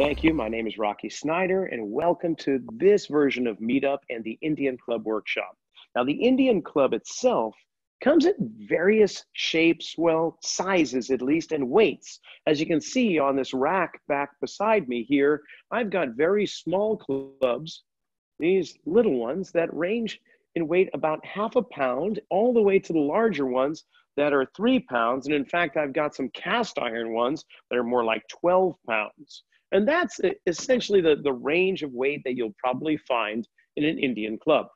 Thank you. My name is Rocky Snyder, and welcome to this version of Meetup and the Indian Club Workshop. Now, the Indian Club itself comes in various shapes, well, sizes at least, and weights. As you can see on this rack back beside me here, I've got very small clubs, these little ones that range in weight about half a pound, all the way to the larger ones that are 3 pounds. And in fact, I've got some cast iron ones that are more like 12 pounds. And that's essentially the range of weight that you'll probably find in an Indian club.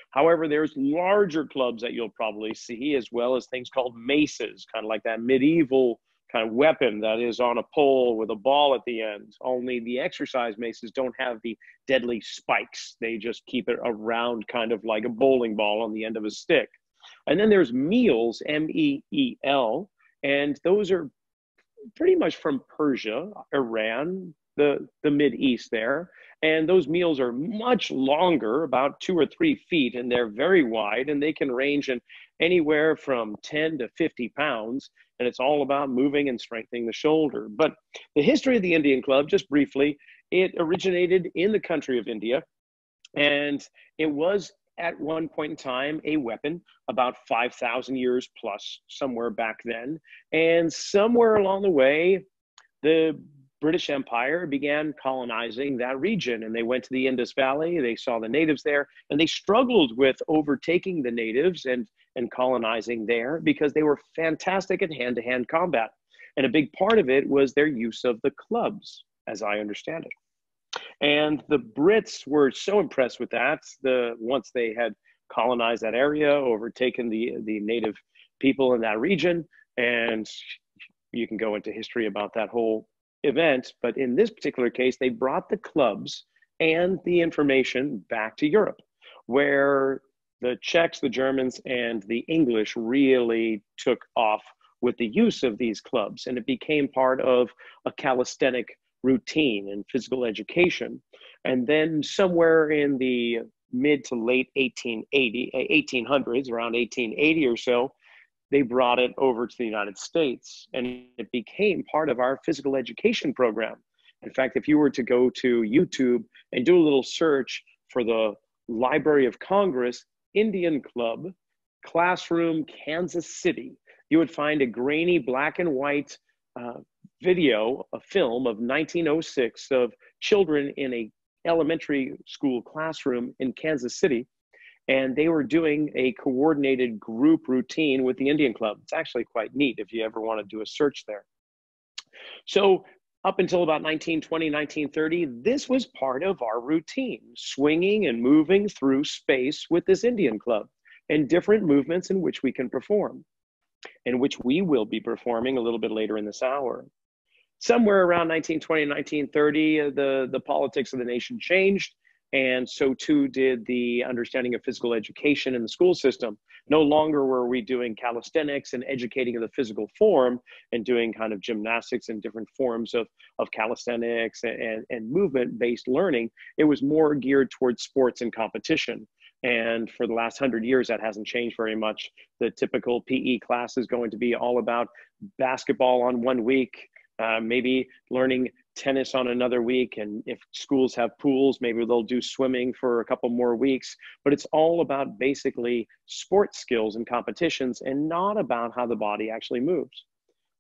However, there's larger clubs that you'll probably see, as well as things called maces, kind of like that medieval kind of weapon that is on a pole with a ball at the end. Only the exercise maces don't have the deadly spikes. They just keep it around, kind of like a bowling ball on the end of a stick. And then there's meals, M-E-E-L, and those are pretty much from Persia, Iran, the Mid-East there. And those meals are much longer, about 2 or 3 feet, and they're very wide, and they can range in anywhere from 10 to 50 pounds. And it's all about moving and strengthening the shoulder. But the history of the Indian Club, just briefly, it originated in the country of India, and it was at one point in time a weapon about 5,000 years plus, somewhere back then. And somewhere along the way, the British Empire began colonizing that region, and they went to the Indus Valley. They saw the natives there, and they struggled with overtaking the natives and colonizing there because they were fantastic at hand-to-hand combat. And a big part of it was their use of the clubs, as I understand it. And the Brits were so impressed with that, once they had colonized that area, overtaken the native people in that region, and you can go into history about that whole event. But in this particular case, they brought the clubs and the information back to Europe, where the Czechs, the Germans, and the English really took off with the use of these clubs, and it became part of a calisthenic routine and physical education. And then somewhere in the mid to late 1800s, around 1880 or so, they brought it over to the United States, and it became part of our physical education program. In fact, if you were to go to YouTube and do a little search for the Library of Congress Indian Club Classroom Kansas City, you would find a grainy black and white video, a film of 1906 of children in a elementary school classroom in Kansas City. And they were doing a coordinated group routine with the Indian Club. It's actually quite neat if you ever want to do a search there. So up until about 1920, 1930, this was part of our routine, swinging and moving through space with this Indian Club, and different movements in which we can perform, and which we will be performing a little bit later in this hour. Somewhere around 1920, 1930, the politics of the nation changed, and so too did the understanding of physical education in the school system. No longer were we doing calisthenics and educating in the physical form and doing kind of gymnastics and different forms of calisthenics and movement-based learning. It was more geared towards sports and competition. And for the last 100 years, that hasn't changed very much. The typical PE class is going to be all about basketball on one week, maybe learning tennis on another week. And if schools have pools, maybe they'll do swimming for a couple more weeks. But it's all about basically sports skills and competitions, and not about how the body actually moves,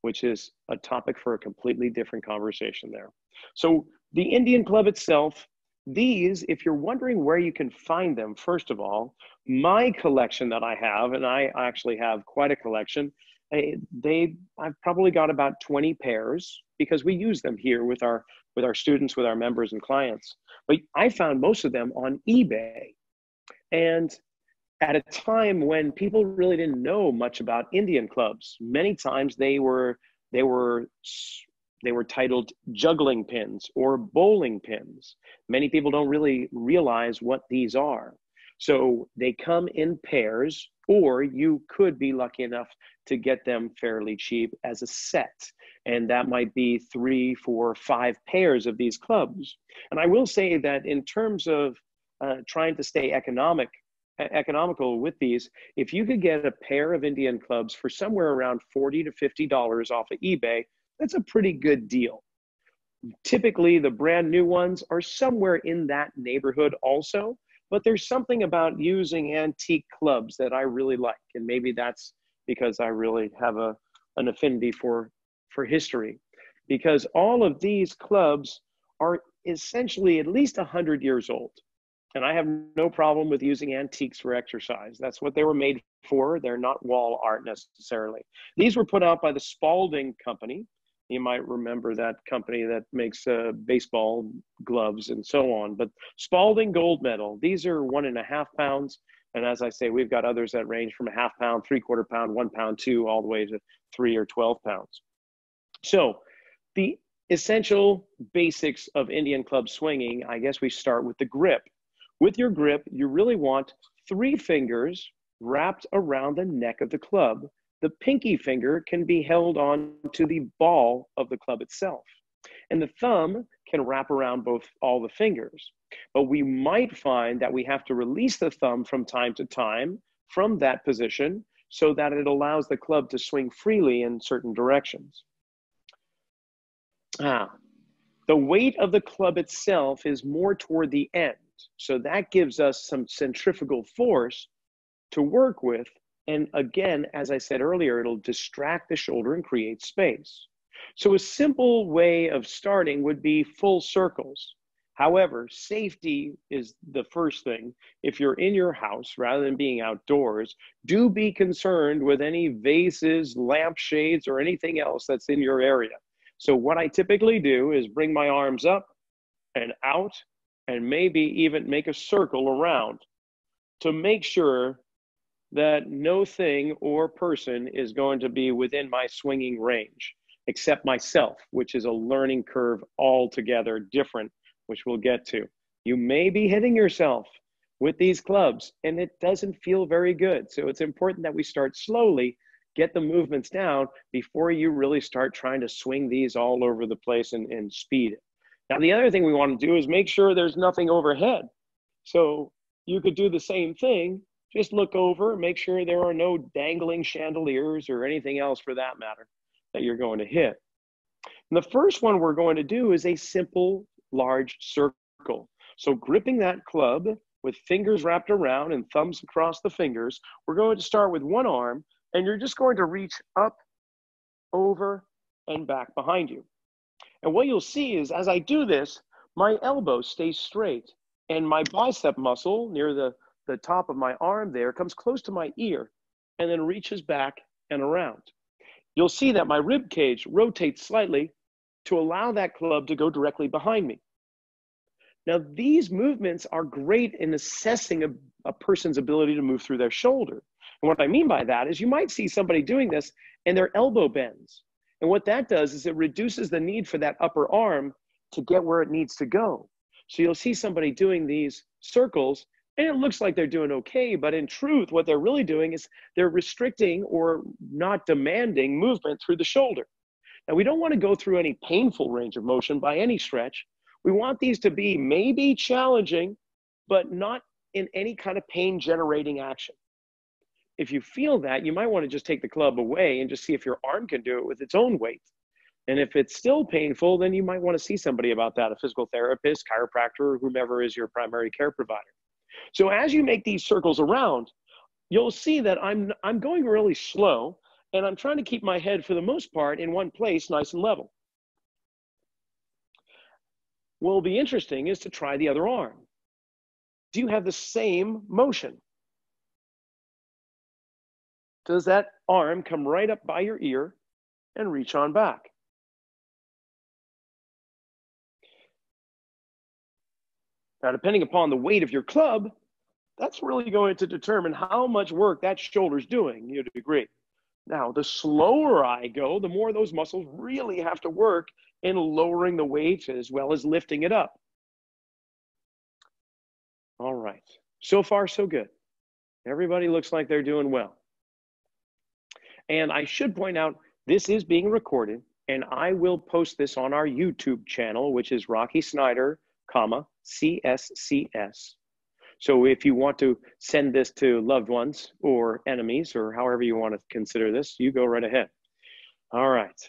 which is a topic for a completely different conversation there. So the Indian Club itself, these, if you're wondering where you can find them, first of all, my collection that I have, and I actually have quite a collection, I've probably got about 20 pairs because we use them here with our students, with our members and clients. But I found most of them on eBay. And at a time when people really didn't know much about Indian clubs, many times they were titled juggling pins or bowling pins. Many people don't really realize what these are. So they come in pairs, or you could be lucky enough to get them fairly cheap as a set. And that might be 3, 4, 5 pairs of these clubs. And I will say that in terms of trying to stay economical with these, if you could get a pair of Indian clubs for somewhere around $40 to $50 off of eBay, that's a pretty good deal. Typically, the brand new ones are somewhere in that neighborhood also, but there's something about using antique clubs that I really like. And maybe that's because I really have an affinity for history, because all of these clubs are essentially at least 100 years old. And I have no problem with using antiques for exercise. That's what they were made for. They're not wall art necessarily. These were put out by the Spalding Company. You might remember that company that makes baseball gloves and so on. But Spalding Gold Medal, these are 1.5 pounds. And as I say, we've got others that range from 1/2 pound, 3/4 pound, 1 pound, 2, all the way to 3 or 12 pounds. So the essential basics of Indian club swinging, I guess we start with the grip. With your grip, you really want 3 fingers wrapped around the neck of the club. The pinky finger can be held on to the ball of the club itself. And the thumb can wrap around all the fingers. But we might find that we have to release the thumb from time to time from that position so that it allows the club to swing freely in certain directions. The weight of the club itself is more toward the end. So that gives us some centrifugal force to work with. And again, as I said earlier, it'll distract the shoulder and create space. So a simple way of starting would be full circles. However, safety is the first thing. If you're in your house rather than being outdoors, do be concerned with any vases, lampshades, or anything else that's in your area. So what I typically do is bring my arms up and out, and maybe even make a circle around to make sure that no thing or person is going to be within my swinging range, except myself, which is a learning curve altogether different, which we'll get to. You may be hitting yourself with these clubs, and it doesn't feel very good. So it's important that we start slowly, get the movements down before you really start trying to swing these all over the place and speed it. Now, the other thing we want to do is make sure there's nothing overhead. So you could do the same thing, just look over, make sure there are no dangling chandeliers or anything else for that matter that you're going to hit. And the first one we're going to do is a simple large circle. So gripping that club with fingers wrapped around and thumbs across the fingers, we're going to start with one arm, and you're just going to reach up, over, and back behind you. And what you'll see is as I do this, my elbow stays straight and my bicep muscle near the top of my arm there comes close to my ear and then reaches back and around. You'll see that my rib cage rotates slightly to allow that club to go directly behind me. Now, these movements are great in assessing a person's ability to move through their shoulder. And what I mean by that is you might see somebody doing this and their elbow bends. And what that does is it reduces the need for that upper arm to get where it needs to go. So you'll see somebody doing these circles and it looks like they're doing okay, but in truth, what they're really doing is they're restricting or not demanding movement through the shoulder. Now, we don't want to go through any painful range of motion by any stretch. We want these to be maybe challenging, but not in any kind of pain-generating action. If you feel that, you might want to just take the club away and just see if your arm can do it with its own weight. And if it's still painful, then you might want to see somebody about that, a physical therapist, chiropractor, or whomever is your primary care provider. So as you make these circles around, you'll see that I'm going really slow, and I'm trying to keep my head, for the most part, in one place, nice and level. What will be interesting is to try the other arm. Do you have the same motion? Does that arm come right up by your ear and reach on back? Now, depending upon the weight of your club, that's really going to determine how much work that shoulder's doing, you'd agree. Now, the slower I go, the more those muscles really have to work in lowering the weight as well as lifting it up. All right, so far so good. Everybody looks like they're doing well. And I should point out, this is being recorded, and I will post this on our YouTube channel, which is Rocky Snyder, CSCS. So if you want to send this to loved ones or enemies or however you want to consider this, you go right ahead. All right.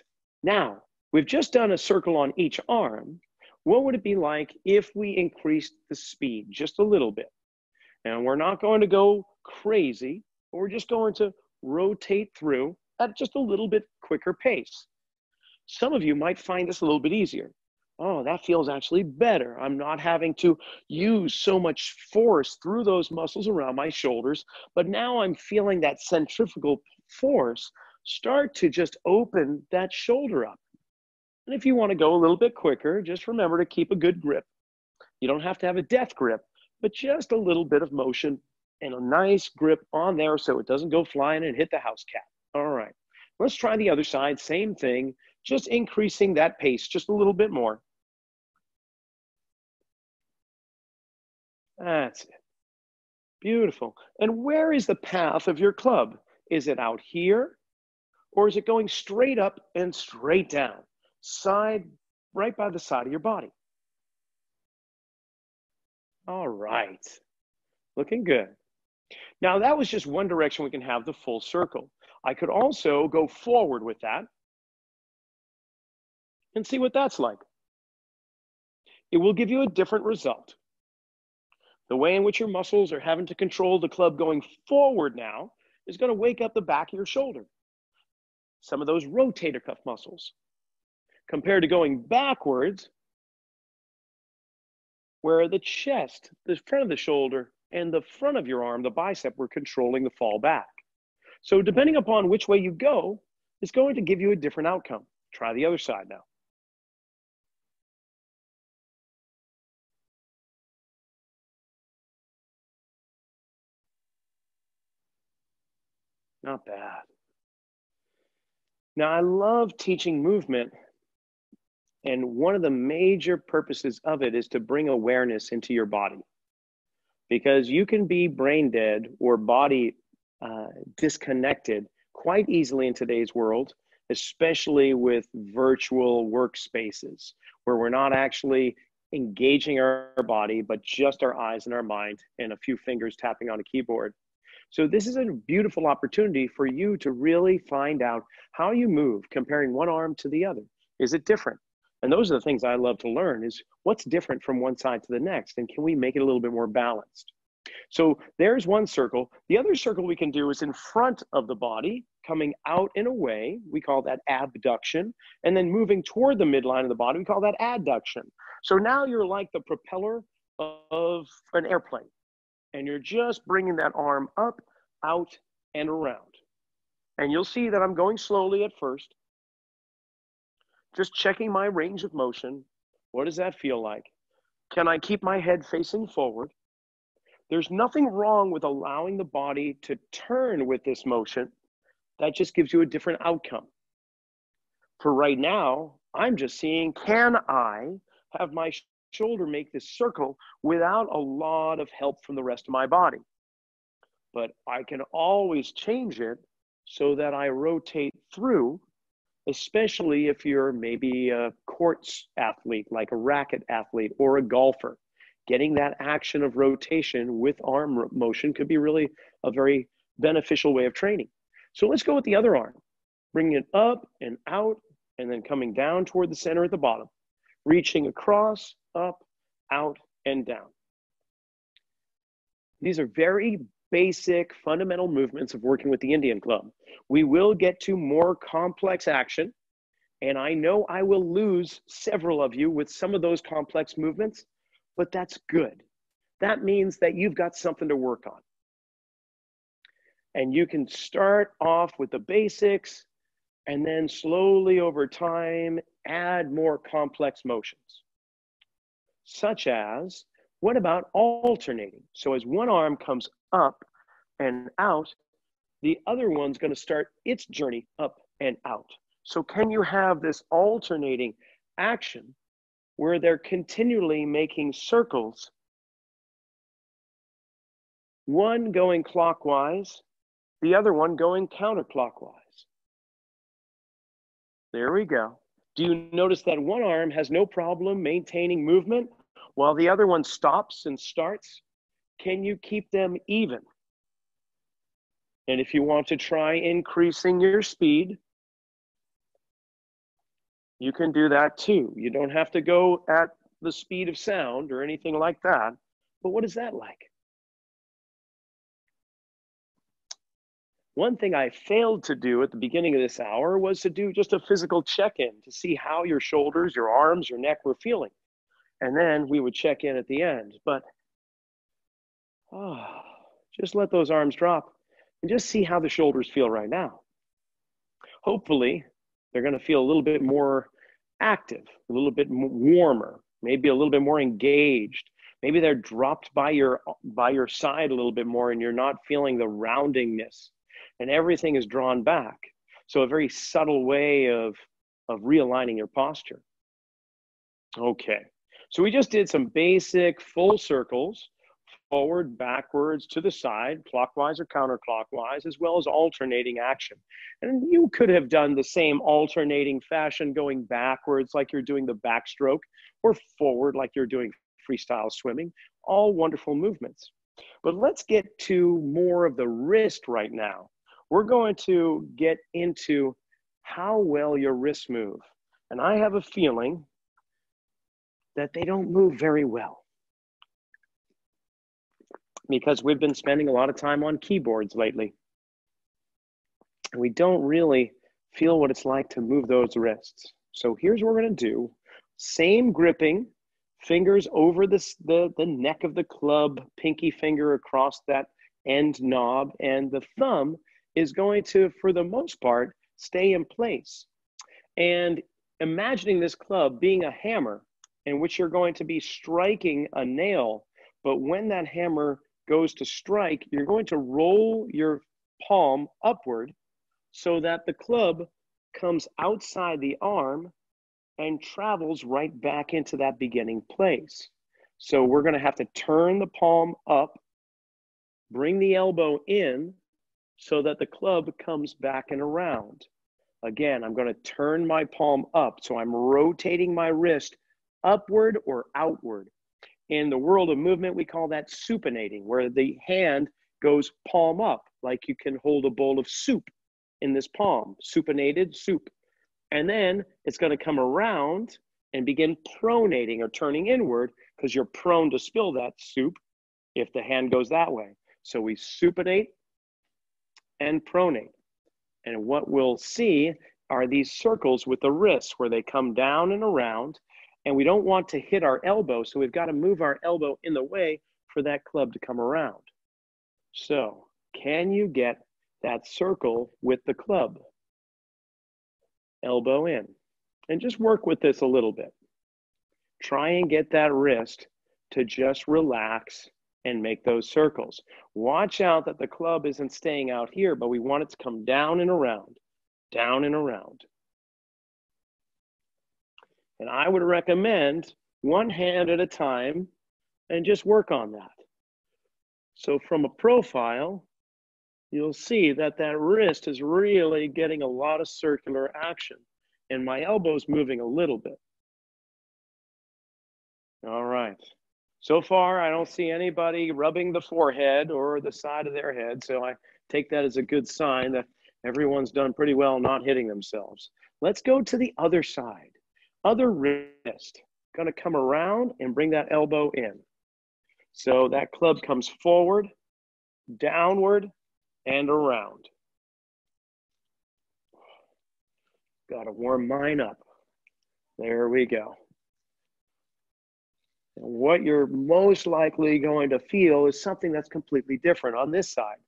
Now, We've just done a circle on each arm. What would it be like if we increased the speed just a little bit? And we're not going to go crazy, but we're just going to rotate through at just a little bit quicker pace. Some of you might find this a little bit easier. Oh, that feels actually better. I'm not having to use so much force through those muscles around my shoulders, but now I'm feeling that centrifugal force start to just open that shoulder up. And if you want to go a little bit quicker, just remember to keep a good grip. You don't have to have a death grip, but just a little bit of motion and a nice grip on there so it doesn't go flying and hit the house cat. All right, let's try the other side, same thing, just increasing that pace just a little bit more. That's it. Beautiful. And where is the path of your club? Is it out here? Or is it going straight up and straight down? Side, right by the side of your body. All right. Looking good. Now that was just one direction we can have the full circle. I could also go forward with that and see what that's like. It will give you a different result. The way in which your muscles are having to control the club going forward now is going to wake up the back of your shoulder. Some of those rotator cuff muscles. Compared to going backwards, where the chest, the front of the shoulder, and the front of your arm, the bicep, were controlling the fall back. So depending upon which way you go, it's going to give you a different outcome. Try the other side now. Not bad. Now, I love teaching movement, and one of the major purposes of it is to bring awareness into your body. Because you can be brain dead or body disconnected quite easily in today's world, especially with virtual workspaces, where we're not actually engaging our body, but just our eyes and our mind and a few fingers tapping on a keyboard. So this is a beautiful opportunity for you to really find out how you move, comparing one arm to the other. Is it different? And those are the things I love to learn, is what's different from one side to the next, and can we make it a little bit more balanced? So there's one circle. The other circle we can do is in front of the body, coming out and away. We call that abduction. And then moving toward the midline of the body, we call that adduction. So now you're like the propeller of an airplane, and you're just bringing that arm up, out, and around. And you'll see that I'm going slowly at first, just checking my range of motion. What does that feel like? Can I keep my head facing forward? There's nothing wrong with allowing the body to turn with this motion. That just gives you a different outcome. For right now, I'm just seeing, can I have my shoulder make this circle without a lot of help from the rest of my body? But I can always change it so that I rotate through, especially if you're maybe a courts athlete, like a racket athlete or a golfer. Getting that action of rotation with arm motion could be really a very beneficial way of training. So let's go with the other arm. Bringing it up and out, and then coming down toward the center at the bottom. Reaching across, up, out, and down. These are very basic, fundamental movements of working with the Indian Club. We will get to more complex action, and I know I will lose several of you with some of those complex movements, but that's good. That means that you've got something to work on. And you can start off with the basics, and then slowly over time, add more complex motions. Such as, what about alternating? So as one arm comes up and out, the other one's going to start its journey up and out. So can you have this alternating action where they're continually making circles, one going clockwise, the other one going counterclockwise? There we go. Do you notice that one arm has no problem maintaining movement while the other one stops and starts? Can you keep them even? And if you want to try increasing your speed, You can do that too. You don't have to go at the speed of sound or anything like that. But what is that like? One thing I failed to do at the beginning of this hour was to do just a physical check-in to see how your shoulders, your arms, your neck were feeling. And then we would check in at the end. But just let those arms drop and just see how the shoulders feel right now. Hopefully, they're going to feel a little bit more active, a little bit warmer, maybe a little bit more engaged. Maybe they're dropped by your side a little bit more and you're not feeling the roundingness and everything is drawn back. So a very subtle way of realigning your posture. Okay, so we just did some basic full circles, forward, backwards, to the side, clockwise or counterclockwise, as well as alternating action. And you could have done the same alternating fashion going backwards like you're doing the backstroke, or forward like you're doing freestyle swimming, all wonderful movements. But let's get to more of the wrist right now. We're going to get into how well your wrists move. And I have a feeling that they don't move very well, because we've been spending a lot of time on keyboards lately. And we don't really feel what it's like to move those wrists. So here's what we're going to do. Same gripping, fingers over the neck of the club, pinky finger across that end knob, and the thumb is going to, for the most part, stay in place. And imagining this club being a hammer in which you're going to be striking a nail, but when that hammer goes to strike, you're going to roll your palm upward so that the club comes outside the arm and travels right back into that beginning place. So we're going to have to turn the palm up, bring the elbow in so that the club comes back and around. Again, I'm going to turn my palm up, so I'm rotating my wrist upward or outward. In the world of movement, we call that supinating, where the hand goes palm up, like you can hold a bowl of soup in this palm, supinated soup. And then it's going to come around and begin pronating or turning inward, because you're prone to spill that soup if the hand goes that way. So we supinate and pronate. And what we'll see are these circles with the wrists where they come down and around. And we don't want to hit our elbow, so we've got to move our elbow in the way for that club to come around. So, can you get that circle with the club? Elbow in. And just work with this a little bit. Try and get that wrist to just relax and make those circles. Watch out that the club isn't staying out here, but we want it to come down and around, down and around. And I would recommend one hand at a time and just work on that. So from a profile, you'll see that that wrist is really getting a lot of circular action, and my elbow's moving a little bit. All right. So far, I don't see anybody rubbing the forehead or the side of their head, so I take that as a good sign that everyone's done pretty well not hitting themselves. Let's go to the other side. Other wrist, going to come around and bring that elbow in. So that club comes forward, downward, and around. Got to warm mine up. There we go. And what you're most likely going to feel is something that's completely different on this side.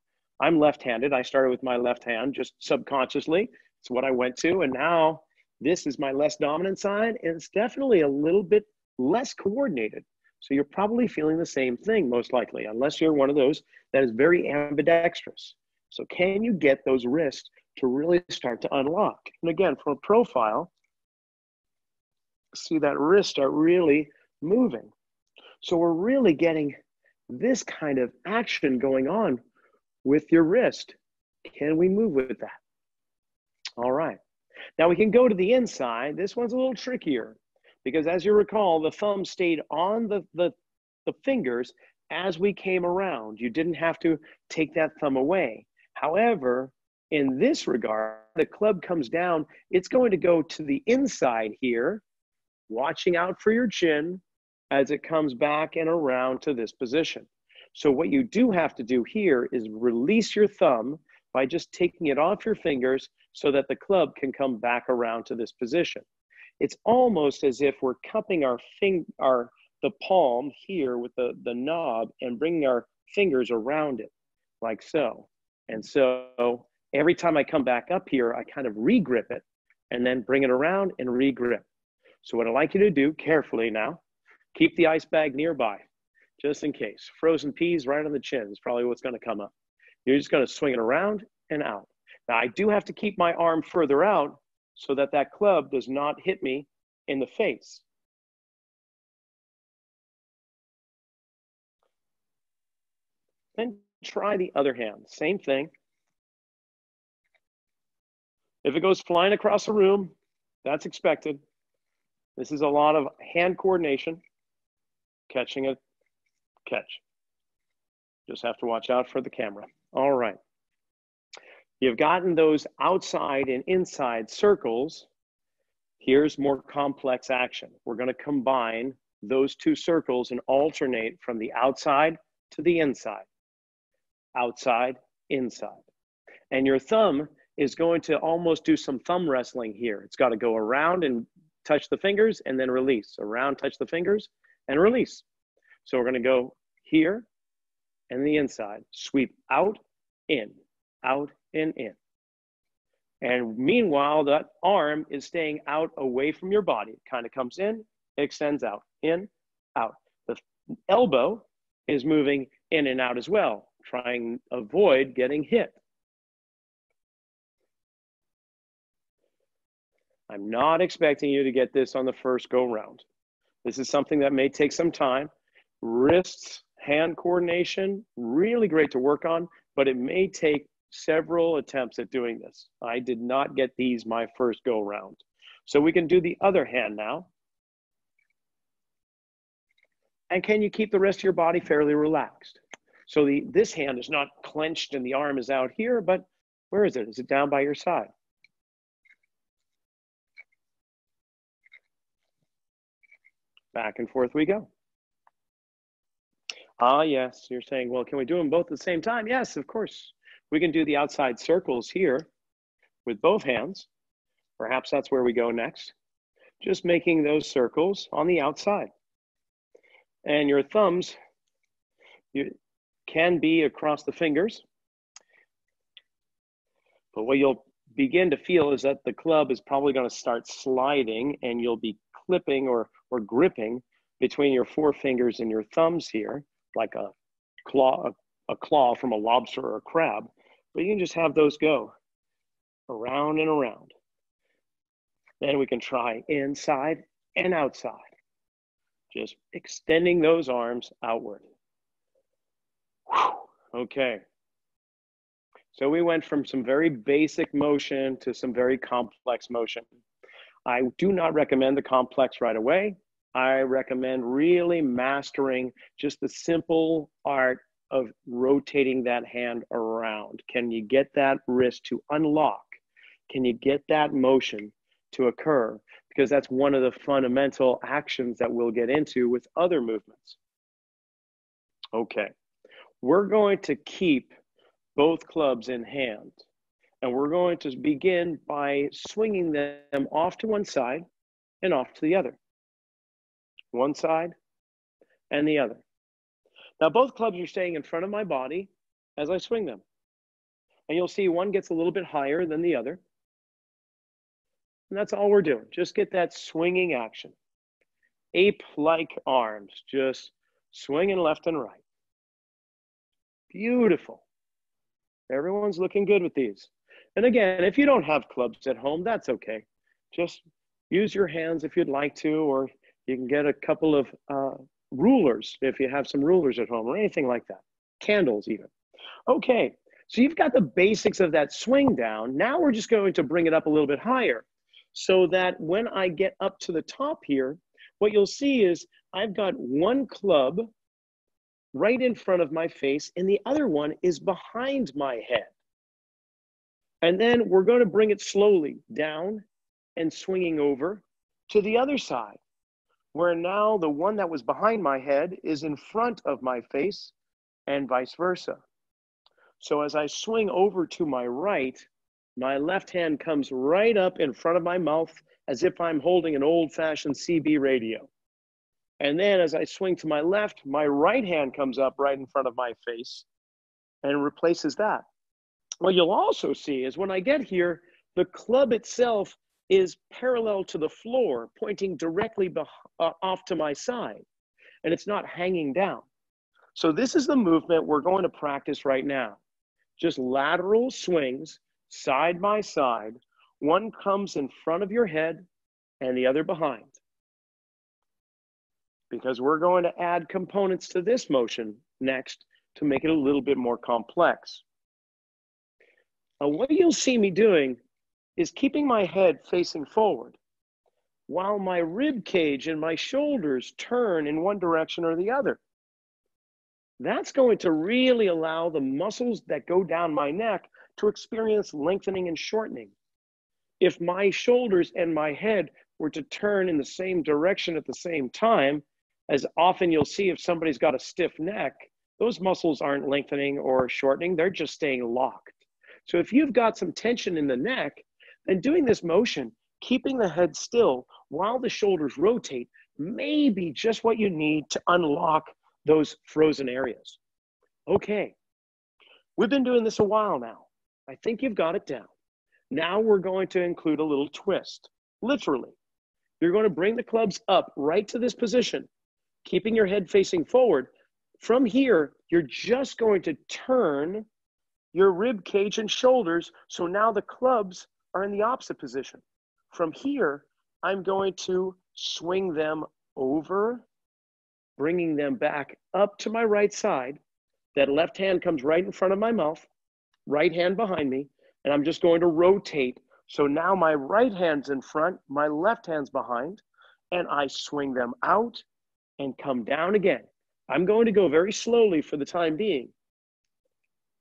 I'm left-handed. I started with my left hand just subconsciously. It's what I went to, and now this is my less dominant side, and it's definitely a little bit less coordinated. So you're probably feeling the same thing, most likely, unless you're one of those that is very ambidextrous. So can you get those wrists to really start to unlock? And again, from a profile, see that wrist start really moving. So we're really getting this kind of action going on with your wrist. Can we move with that? All right. Now we can go to the inside. This one's a little trickier because, as you recall, the thumb stayed on the fingers as we came around. You didn't have to take that thumb away. However, in this regard, the club comes down, it's going to go to the inside here, watching out for your chin as it comes back and around to this position. So what you do have to do here is release your thumb by just taking it off your fingers so that the club can come back around to this position. It's almost as if we're cupping the palm here with the knob and bringing our fingers around it like so. And so every time I come back up here, I kind of re-grip it and then bring it around and re-grip. So what I'd like you to do carefully now, keep the ice bag nearby, just in case. Frozen peas right on the chin is probably what's going to come up. You're just going to swing it around and out. Now, I do have to keep my arm further out so that that club does not hit me in the face. Then try the other hand. Same thing. If it goes flying across the room, that's expected. This is a lot of hand coordination. Catching it, catch. Just have to watch out for the camera. All right. You've gotten those outside and inside circles. Here's more complex action. We're going to combine those two circles and alternate from the outside to the inside. Outside, inside. And your thumb is going to almost do some thumb wrestling here. It's got to go around and touch the fingers and then release. Around, touch the fingers and release. So we're going to go here and the inside. Sweep out, in, out, and in. And meanwhile, that arm is staying out away from your body. It kind of comes in, extends out, in, out. The elbow is moving in and out as well, trying to avoid getting hit. I'm not expecting you to get this on the first go round. This is something that may take some time. Wrists, hand coordination, really great to work on, but it may take several attempts at doing this. I did not get these my first go round. So we can do the other hand now. And can you keep the rest of your body fairly relaxed? So this hand is not clenched and the arm is out here, but where is it? Is it down by your side? Back and forth we go. Ah, yes, you're saying, well, can we do them both at the same time? Yes, of course. We can do the outside circles here with both hands. Perhaps that's where we go next. Just making those circles on the outside. And your thumbs can be across the fingers. But what you'll begin to feel is that the club is probably going to start sliding and you'll be clipping or gripping between your forefingers and your thumbs here, like a claw from a lobster or a crab. But you can just have those go around and around. Then we can try inside and outside. Just extending those arms outward. Whew. Okay. So we went from some very basic motion to some very complex motion. I do not recommend the complex right away. I recommend really mastering just the simple art of rotating that hand around. Can you get that wrist to unlock? Can you get that motion to occur? Because that's one of the fundamental actions that we'll get into with other movements. Okay, we're going to keep both clubs in hand. And we're going to begin by swinging them off to one side and off to the other. One side and the other. Now both clubs are staying in front of my body as I swing them. And you'll see one gets a little bit higher than the other. And that's all we're doing. Just get that swinging action. Ape-like arms, just swinging left and right. Beautiful. Everyone's looking good with these. And again, if you don't have clubs at home, that's okay. Just use your hands if you'd like to, or you can get a couple of rulers if you have some rulers at home or anything like that. Candles even. Okay, so you've got the basics of that swing down. Now we're just going to bring it up a little bit higher so that when I get up to the top here, what you'll see is I've got one club right in front of my face and the other one is behind my head. And then we're going to bring it slowly down and swinging over to the other side, where now the one that was behind my head is in front of my face and vice versa. So as I swing over to my right, my left hand comes right up in front of my mouth as if I'm holding an old-fashioned CB radio. And then as I swing to my left, my right hand comes up right in front of my face and replaces that. What you'll also see is when I get here, the club itself is parallel to the floor, pointing directly off to my side, and it's not hanging down. So this is the movement we're going to practice right now. Just lateral swings, side by side. One comes in front of your head and the other behind. Because we're going to add components to this motion next to make it a little bit more complex. Now, what you'll see me doing is keeping my head facing forward while my rib cage and my shoulders turn in one direction or the other. That's going to really allow the muscles that go down my neck to experience lengthening and shortening. If my shoulders and my head were to turn in the same direction at the same time, as often you'll see if somebody's got a stiff neck, those muscles aren't lengthening or shortening, they're just staying locked. So if you've got some tension in the neck, then doing this motion, keeping the head still while the shoulders rotate, may be just what you need to unlock those frozen areas. Okay, we've been doing this a while now. I think you've got it down. Now we're going to include a little twist, literally. You're going to bring the clubs up right to this position, keeping your head facing forward. From here, you're just going to turn your rib cage and shoulders, so now the clubs are in the opposite position. From here, I'm going to swing them over, bringing them back up to my right side. That left hand comes right in front of my mouth, right hand behind me, and I'm just going to rotate. So now my right hand's in front, my left hand's behind, and I swing them out and come down again. I'm going to go very slowly for the time being.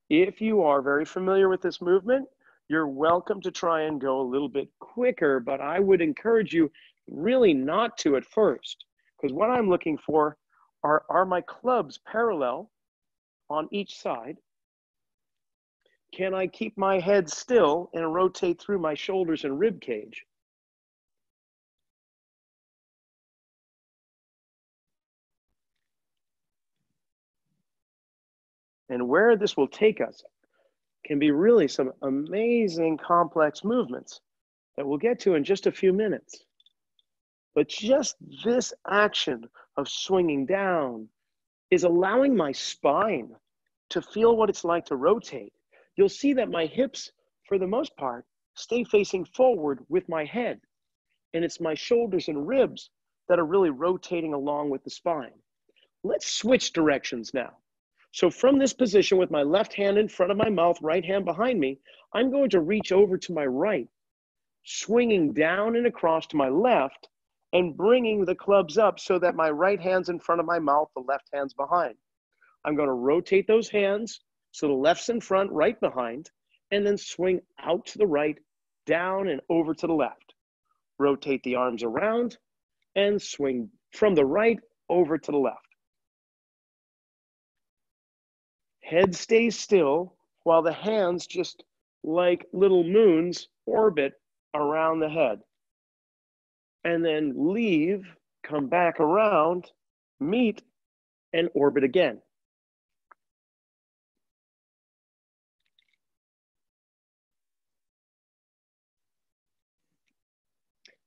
If you are very familiar with this movement, you're welcome to try and go a little bit quicker, but I would encourage you really not to at first, because what I'm looking for are my clubs parallel on each side? Can I keep my head still and rotate through my shoulders and rib cage? And where this will take us can be really some amazing complex movements that we'll get to in just a few minutes. But just this action of swinging down is allowing my spine to feel what it's like to rotate. You'll see that my hips, for the most part, stay facing forward with my head. And it's my shoulders and ribs that are really rotating along with the spine. Let's switch directions now. So from this position with my left hand in front of my mouth, right hand behind me, I'm going to reach over to my right, swinging down and across to my left and bringing the clubs up so that my right hand's in front of my mouth, the left hand's behind. I'm going to rotate those hands so the left's in front, right behind, and then swing out to the right, down and over to the left. Rotate the arms around and swing from the right over to the left. Head stays still while the hands, just like little moons, orbit around the head. And then leave, come back around, meet, and orbit again.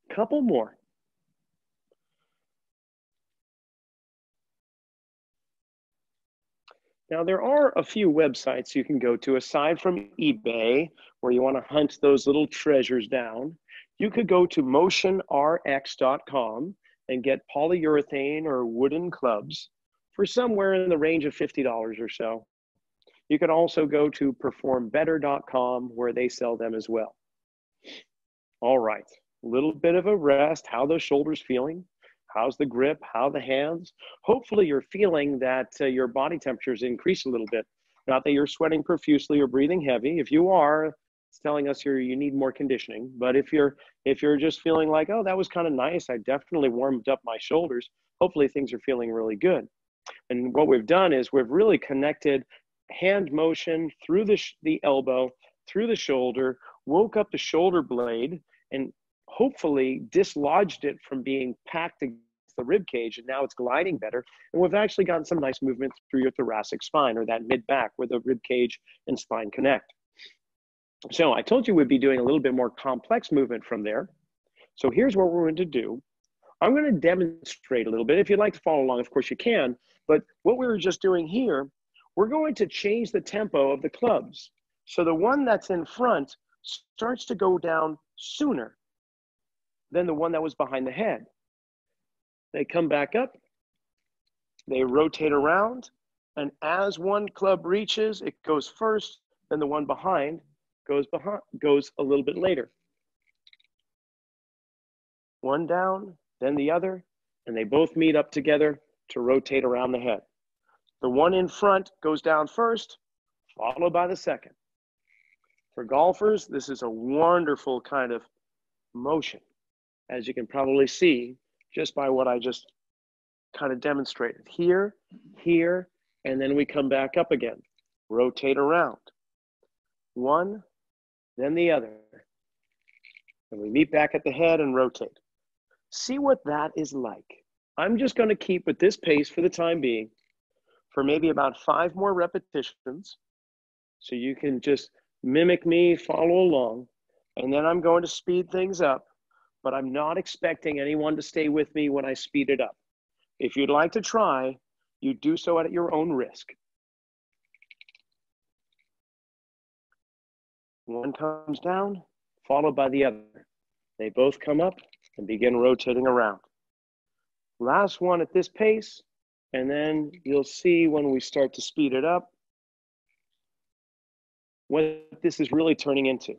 Couple more. Now, there are a few websites you can go to aside from eBay where you want to hunt those little treasures down. You could go to motionrx.com and get polyurethane or wooden clubs for somewhere in the range of $50 or so. You could also go to performbetter.com where they sell them as well. All right, a little bit of a rest. How are those shoulders feeling? How's the grip? How the hands? Hopefully you're feeling that your body temperature's increased a little bit. Not that you're sweating profusely or breathing heavy. If you are, It's telling us you need more conditioning. But if you're just feeling like, oh, that was kind of nice, I definitely warmed up my shoulders, hopefully things are feeling really good. And what we've done is we've really connected hand motion through the elbow, through the shoulder, woke up the shoulder blade, and hopefully dislodged it from being packed against the rib cage, and now it's gliding better. And we've actually gotten some nice movement through your thoracic spine, or that mid back where the rib cage and spine connect. So I told you we'd be doing a little bit more complex movement from there. So here's what we're going to do. I'm going to demonstrate a little bit. If you'd like to follow along, of course you can. But what we were just doing here, we're going to change the tempo of the clubs. So the one that's in front starts to go down sooner than the one that was behind the head. They come back up, they rotate around, and as one club reaches, it goes first, then the one behind goes a little bit later. One down, then the other, and they both meet up together to rotate around the head. The one in front goes down first, followed by the second. For golfers, this is a wonderful kind of motion, as you can probably see just by what I just kind of demonstrated. Here, here, and then we come back up again. Rotate around. One, then the other. And we meet back at the head and rotate. See what that is like. I'm just going to keep with this pace for the time being for maybe about 5 more repetitions. So you can just mimic me, follow along. And then I'm going to speed things up, but I'm not expecting anyone to stay with me when I speed it up. If you'd like to try, you do so at your own risk. One comes down, followed by the other. They both come up and begin rotating around. Last one at this pace, and then you'll see when we start to speed it up what this is really turning into.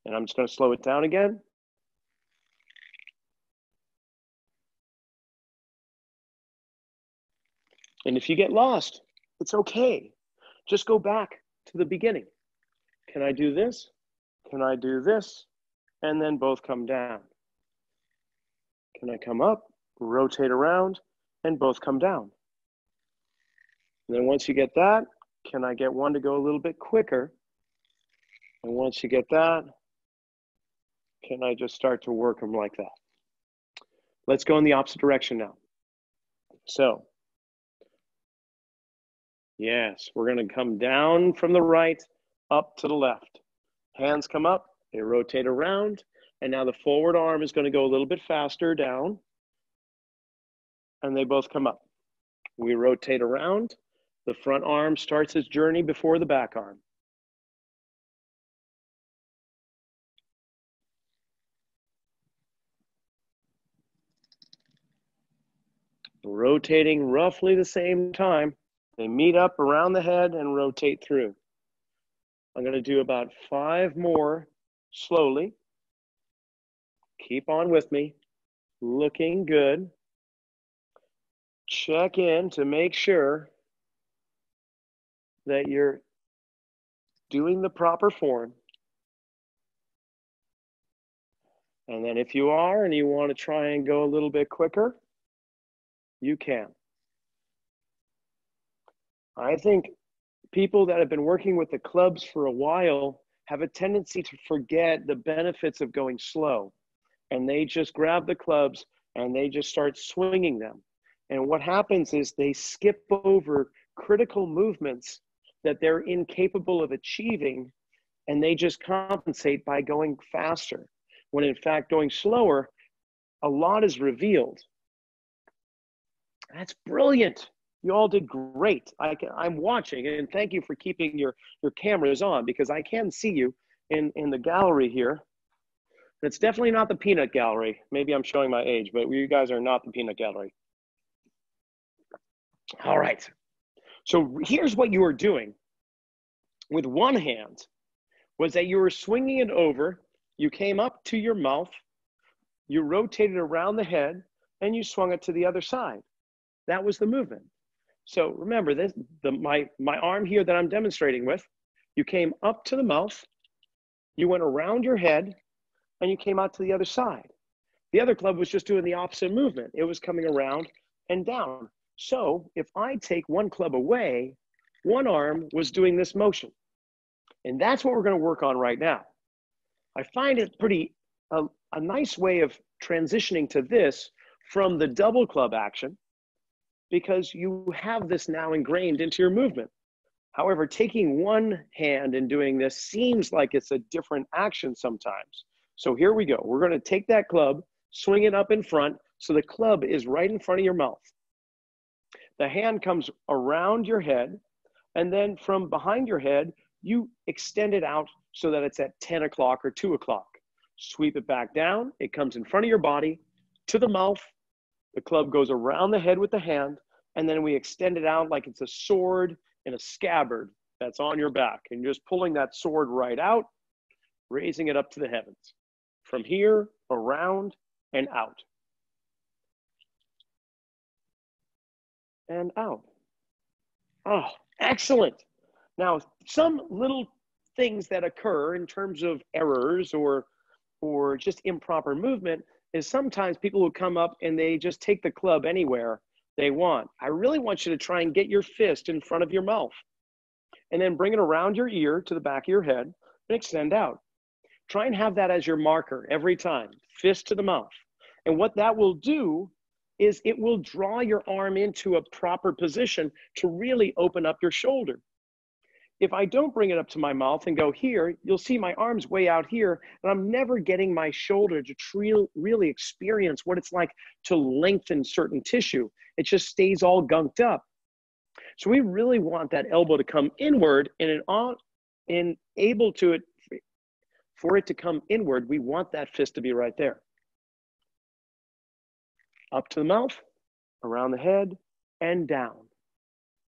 And I'm just going to slow it down again. And if you get lost, it's okay. Just go back to the beginning. Can I do this? Can I do this? And then both come down. Can I come up, rotate around, and both come down? And then once you get that, can I get one to go a little bit quicker? And once you get that, can I just start to work them like that? Let's go in the opposite direction now. So, yes, we're going to come down from the right, up to the left. Hands come up, they rotate around, and now the forward arm is going to go a little bit faster down, and they both come up. We rotate around. The front arm starts its journey before the back arm. Rotating roughly the same time. They meet up around the head and rotate through. I'm going to do about 5 more slowly. Keep on with me. Looking good. Check in to make sure that you're doing the proper form. And then if you are and you want to try and go a little bit quicker, you can. I think people that have been working with the clubs for a while have a tendency to forget the benefits of going slow. And they just grab the clubs and they just start swinging them. And what happens is they skip over critical movements that they're incapable of achieving, and they just compensate by going faster. When in fact, going slower, a lot is revealed. That's brilliant. You all did great. I'm watching, and thank you for keeping your cameras on, because I can see you in the gallery here. It's definitely not the peanut gallery. Maybe I'm showing my age, but you guys are not the peanut gallery. All right. So here's what you were doing with one hand, was that you were swinging it over. You came up to your mouth, you rotated around the head, and you swung it to the other side. That was the movement. So remember this, my arm here that I'm demonstrating with, you came up to the mouth, you went around your head, and you came out to the other side. The other club was just doing the opposite movement. It was coming around and down. So if I take one club away, one arm was doing this motion. And that's what we're going to work on right now. I find it a nice way of transitioning to this from the double club action, because you have this now ingrained into your movement. However, taking one hand and doing this seems like it's a different action sometimes. So here we go. We're going to take that club, swing it up in front, so the club is right in front of your mouth. The hand comes around your head, and then from behind your head, you extend it out so that it's at 10 o'clock or 2 o'clock. Sweep it back down. It comes in front of your body to the mouth. The club goes around the head with the hand, and then we extend it out like it's a sword in a scabbard that's on your back. And you're just pulling that sword right out, raising it up to the heavens. From here, around, and out. And out. Oh, excellent. Now, some little things that occur in terms of errors or just improper movement is sometimes people will come up and they just take the club anywhere they want. I really want you to try and get your fist in front of your mouth and then bring it around your ear to the back of your head and extend out. Try and have that as your marker every time, fist to the mouth. And what that will do is it will draw your arm into a proper position to really open up your shoulder. If I don't bring it up to my mouth and go here, you'll see my arm's way out here, and I'm never getting my shoulder to really experience what it's like to lengthen certain tissue. It just stays all gunked up. So we really want that elbow to come inward, and for it to come inward, we want that fist to be right there. Up to the mouth, around the head, and down.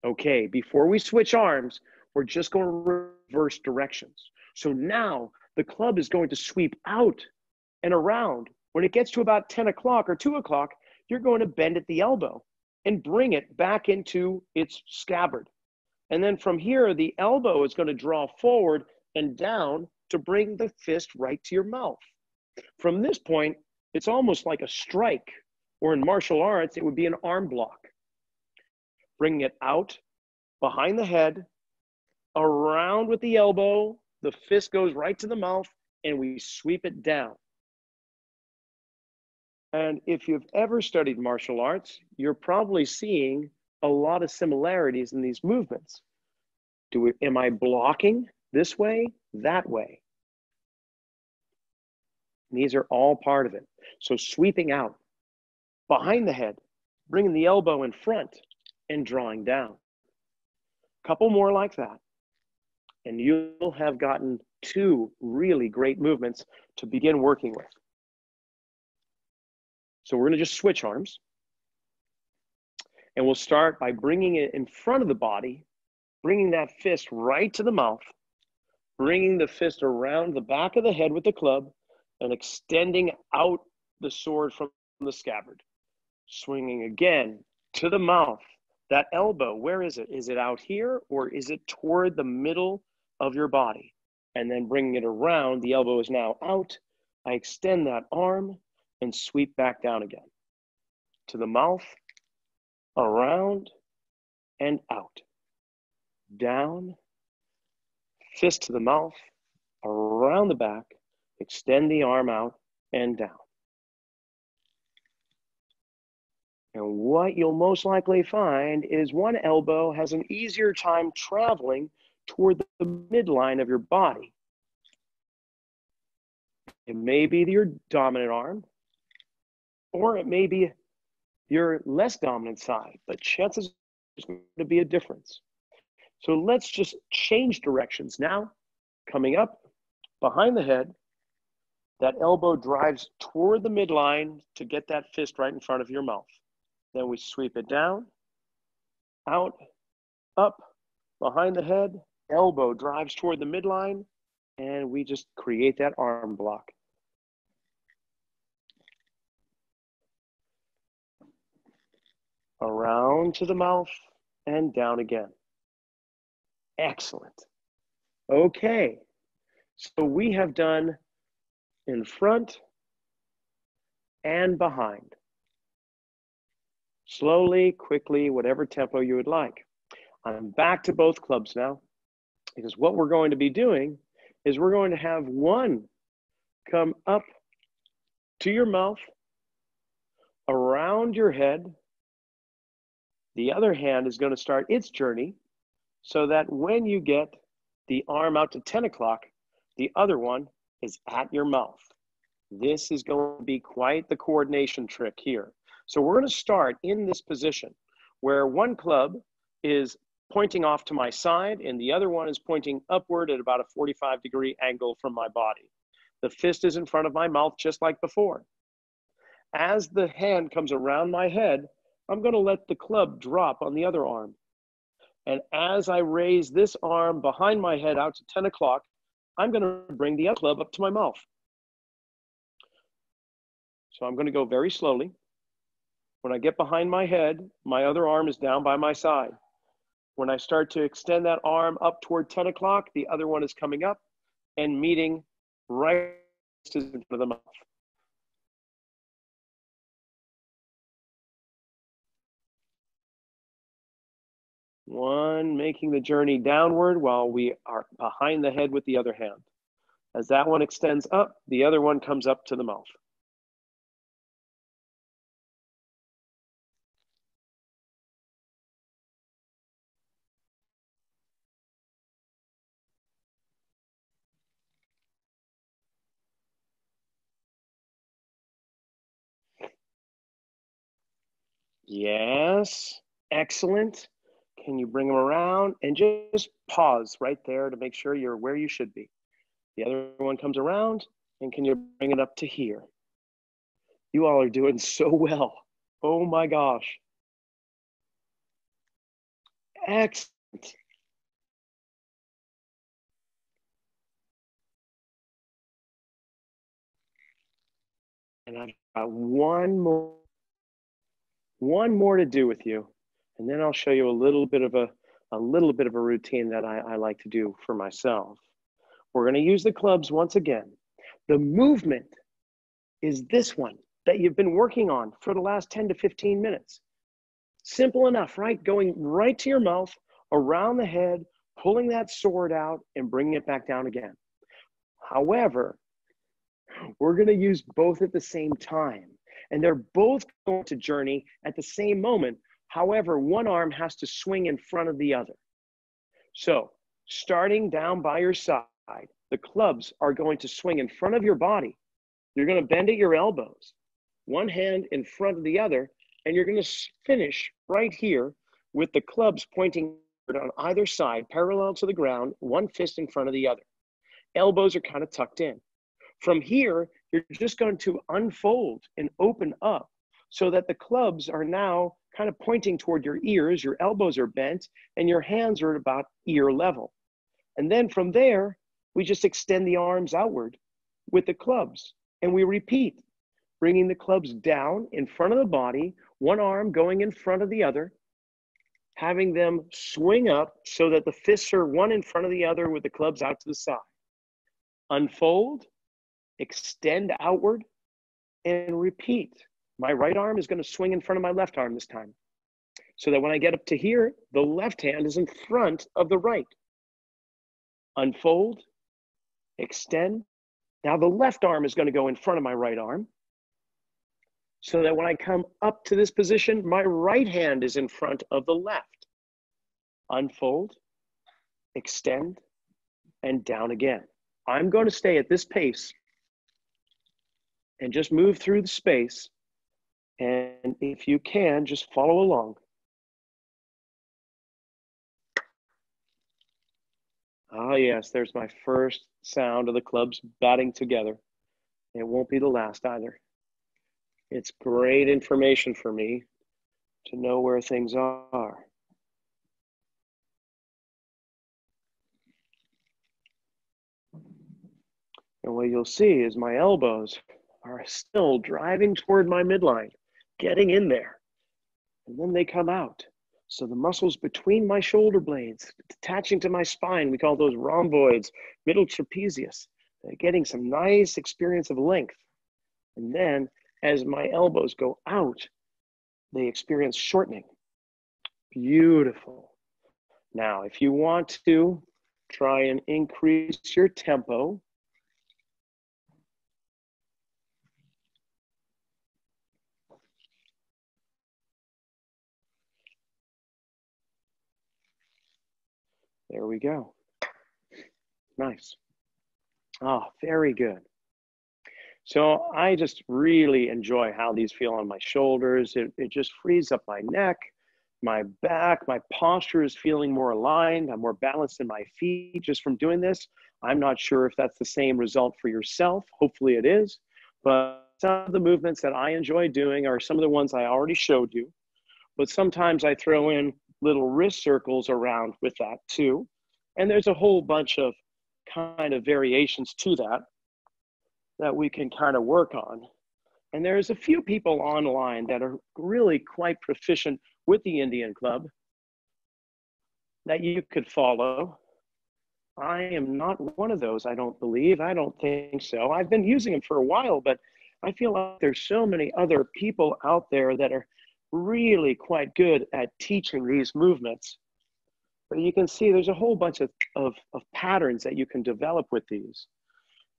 Okay, before we switch arms, we're just going to reverse directions. So now the club is going to sweep out and around. When it gets to about 10 o'clock or 2 o'clock, you're going to bend at the elbow and bring it back into its scabbard. And then from here, the elbow is going to draw forward and down to bring the fist right to your mouth. From this point, it's almost like a strike, or in martial arts, it would be an arm block. Bringing it out behind the head, around with the elbow, the fist goes right to the mouth, and we sweep it down. And if you've ever studied martial arts, you're probably seeing a lot of similarities in these movements. Am I blocking this way, that way? These are all part of it. So sweeping out, behind the head, bringing the elbow in front, and drawing down. A couple more like that, and you'll have gotten 2 really great movements to begin working with. So we're going to just switch arms. And we'll start by bringing it in front of the body, bringing that fist right to the mouth, bringing the fist around the back of the head with the club, and extending out the sword from the scabbard. Swinging again to the mouth. That elbow, where is it? Is it out here, or is it toward the middle of your body? And then bringing it around, the elbow is now out. I extend that arm and sweep back down again. To the mouth, around, and out. Down, fist to the mouth, around the back, extend the arm out, and down. And what you'll most likely find is one elbow has an easier time traveling toward the midline of your body. It may be your dominant arm, or it may be your less dominant side, but chances there's going to be a difference. So let's just change directions now. Coming up behind the head, that elbow drives toward the midline to get that fist right in front of your mouth. Then we sweep it down, out, up, behind the head, elbow drives toward the midline, and we just create that arm block. Around to the mouth, and down again. Excellent. Okay, so we have done in front and behind. Slowly, quickly, whatever tempo you would like. I'm back to both clubs now, because what we're going to be doing is we're going to have one come up to your mouth, around your head. The other hand is going to start its journey so that when you get the arm out to 10 o'clock, the other one is at your mouth. This is going to be quite the coordination trick here. So we're going to start in this position where one club is pointing off to my side and the other one is pointing upward at about a 45-degree angle from my body. The fist is in front of my mouth just like before. As the hand comes around my head, I'm going to let the club drop on the other arm. And as I raise this arm behind my head out to 10 o'clock, I'm going to bring the other club up to my mouth. So I'm going to go very slowly. When I get behind my head, my other arm is down by my side. When I start to extend that arm up toward 10 o'clock, the other one is coming up and meeting right in front of the mouth. One making the journey downward while we are behind the head with the other hand. As that one extends up, the other one comes up to the mouth. Yes, excellent. Can you bring them around and just pause right there to make sure you're where you should be. The other one comes around and can you bring it up to here? You all are doing so well. Oh my gosh. Excellent. And I've got one more to do with you. And then I'll show you a little bit of a routine that I like to do for myself. We're going to use the clubs once again. The movement is this one that you've been working on for the last 10 to 15 minutes. Simple enough, right? Going right to your mouth, around the head, pulling that sword out and bringing it back down again. However, we're going to use both at the same time. And they're both going to journey at the same moment. However, one arm has to swing in front of the other. So starting down by your side, the clubs are going to swing in front of your body. You're going to bend at your elbows, one hand in front of the other, and you're going to finish right here with the clubs pointing on either side, parallel to the ground, one fist in front of the other. Elbows are kind of tucked in. From here, you're just going to unfold and open up so that the clubs are now kind of pointing toward your ears, your elbows are bent, and your hands are at about ear level. And then from there, we just extend the arms outward with the clubs. And we repeat, bringing the clubs down in front of the body, one arm going in front of the other, having them swing up so that the fists are one in front of the other with the clubs out to the side. Unfold, extend outward, and repeat. My right arm is going to swing in front of my left arm this time, so that when I get up to here, the left hand is in front of the right. Unfold, extend. Now the left arm is going to go in front of my right arm, so that when I come up to this position, my right hand is in front of the left. Unfold, extend, and down again. I'm going to stay at this pace and just move through the space. And if you can, just follow along. Ah, yes, there's my first sound of the clubs batting together. It won't be the last either. It's great information for me to know where things are. And what you'll see is my elbows are still driving toward my midline, getting in there. And then they come out. So the muscles between my shoulder blades, attaching to my spine, we call those rhomboids, middle trapezius, getting some nice experience of length. And then as my elbows go out, they experience shortening. Beautiful. Now, if you want to try and increase your tempo, there we go. Nice. Oh, very good. So I just really enjoy how these feel on my shoulders. It just frees up my neck, my back, my posture is feeling more aligned. I'm more balanced in my feet just from doing this. I'm not sure if that's the same result for yourself. Hopefully it is. But some of the movements that I enjoy doing are some of the ones I already showed you. But sometimes I throw in little wrist circles around with that too. And there's a whole bunch of kind of variations to that we can kind of work on. And there's a few people online that are really quite proficient with the Indian Club that you could follow. I am not one of those, I don't believe. I don't think so. I've been using them for a while, but I feel like there's so many other people out there that are really quite good at teaching these movements. But you can see there's a whole bunch of patterns that you can develop with these.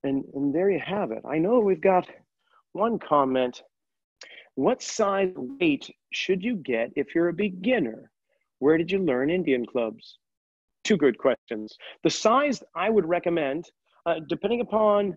And there you have it. I know we've got one comment. What size weight should you get if you're a beginner? Where did you learn Indian clubs? Two good questions. The size I would recommend, depending upon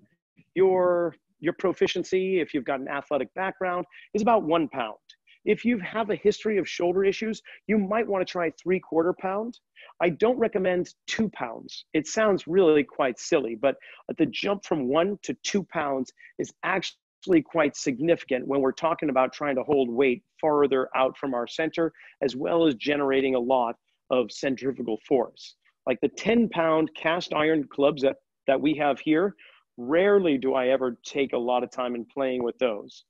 your proficiency, if you've got an athletic background, is about 1 pound. If you have a history of shoulder issues, you might want to try 3/4 pound. I don't recommend 2 pounds. It sounds really quite silly, but the jump from 1 to 2 pounds is actually quite significant when we're talking about trying to hold weight farther out from our center, as well as generating a lot of centrifugal force. Like the 10-pound cast iron clubs that we have here, rarely do I ever take a lot of time in playing with those.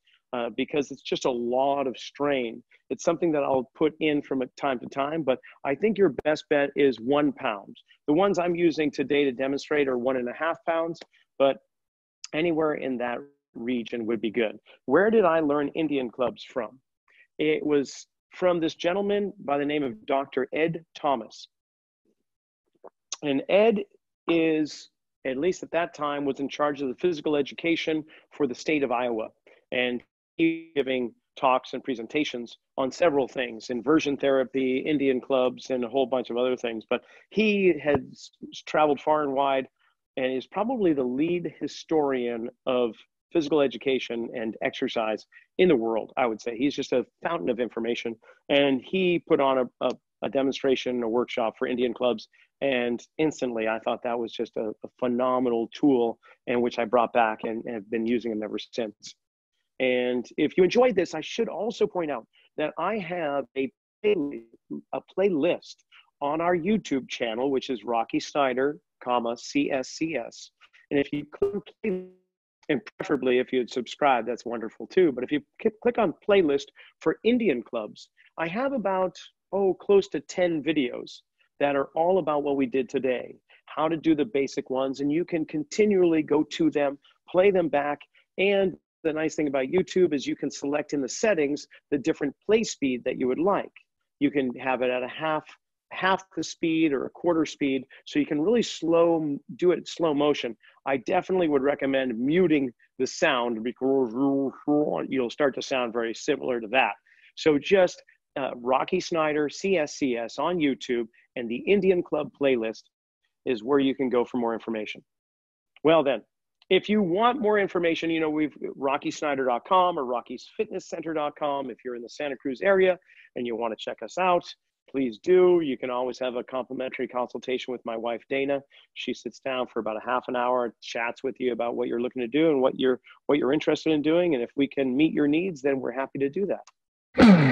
Because it's just a lot of strain. It's something that I'll put in from time to time, but I think your best bet is 1 pound. The ones I'm using today to demonstrate are 1.5 pounds, but anywhere in that region would be good. Where did I learn Indian clubs from? It was from this gentleman by the name of Dr. Ed Thomas. And Ed is, at least at that time, was in charge of the physical education for the state of Iowa. And giving talks and presentations on several things, inversion therapy, Indian clubs, and a whole bunch of other things. But he has traveled far and wide and is probably the lead historian of physical education and exercise in the world, I would say. He's just a fountain of information. And he put on a demonstration, a workshop for Indian clubs. And instantly, I thought that was just a phenomenal tool, and which I brought back and have been using them ever since. And if you enjoyed this, I should also point out that I have a playlist on our YouTube channel, which is Rocky Snyder, CSCS. And if you click, and preferably if you'd subscribe, that's wonderful too. But if you click on playlist for Indian clubs, I have about, close to 10 videos that are all about what we did today, how to do the basic ones. And you can continually go to them, play them back, and the nice thing about YouTube is you can select in the settings the different play speed that you would like. You can have it at a half the speed or a quarter speed, so you can really do it slow motion. I definitely would recommend muting the sound because you'll start to sound very similar to that. So just Rocky Snyder, CSCS on YouTube, and the Indian Club playlist is where you can go for more information. Well then, if you want more information, we've RockySnyder.com or Rocky'sFitnessCenter.com. If you're in the Santa Cruz area and you want to check us out, please do. You can always have a complimentary consultation with my wife, Dana. She sits down for about a half an hour, chats with you about what you're looking to do and what you're interested in doing. And if we can meet your needs, then we're happy to do that.